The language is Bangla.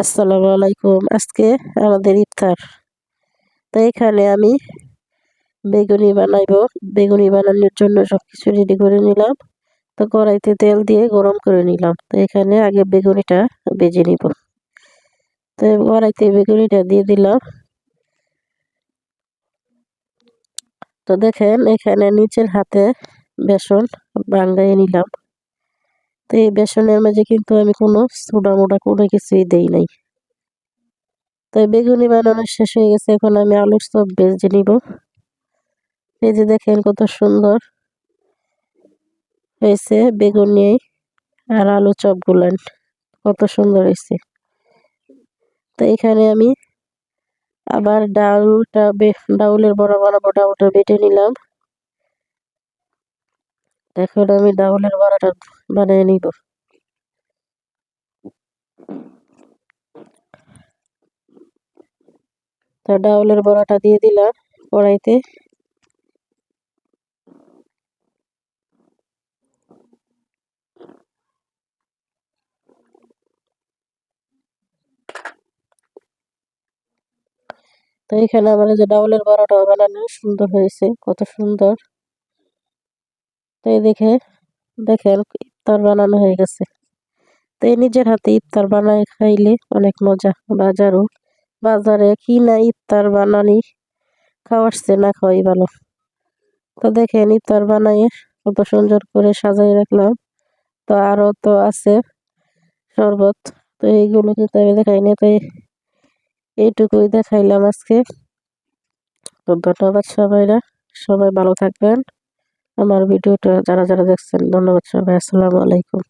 আসসালামু আলাইকুম। আজকে আমাদের ইফতার। তো এখানে আমি বেগুনি বানাইবো। বেগুনি বানানোর জন্য সবকিছু রেডি করে নিলাম। তো কড়াইতে তেল দিয়ে গরম করে নিলাম। তো এখানে আগে বেগুনিটা ভেজে নিব। তো কড়াইতে বেগুনিটা দিয়ে দিলাম। তো দেখেন এখানে নিচের হাতে বেসন বাঙ্গাই নিলাম। তো এই বেসনের মাঝে কিন্তু আমি কোনো সোডা মোডা কোনো কিছুই দেই নাই। তো বেগুনি বানানো শেষ হয়ে গেছে, এখন আমি আলুর চপ ভেজে নিব। এই যে দেখেন কত সুন্দর হয়েছে বেগুনি আর আলু চপ গুলান, কত সুন্দর হয়েছে। তো এখানে আমি আবার ডাউলের বড়া বানাবো, ডাউলটা বেটে নিলাম। এখন আমি ডাউলের বড়াটা বানিয়ে নিব। তো ডাউলের বড়াটা দিয়ে দিলাম কড়াইতে। তো এখানে আমার যে ডাউলের বড়াটা বানানো সুন্দর হয়েছে, কত সুন্দর। তো এই দেখেন ইফতার বানানো হয়ে গেছে। তো এই নিজের হাতে ইফতার বানায় খাইলে অনেক মজা। বাজারে কিনা ইফতার বানানি খাওয়ার চেয়ে না খাওয়াই ভালো। তো দেখেন ইফতার বানাই কত সুন্দর করে সাজাই রাখলাম। তো আরো তো আছে শরবত। তো এইগুলো কিন্তু আমি দেখাই না। তো এইটুকুই দেখাইলাম আজকে। তো ধন্যবাদ সবাই ভালো থাকবেন। আমার ভিডিওটা যারা যারা দেখছেন ধন্যবাদ সবাই। আসসালামু আলাইকুম।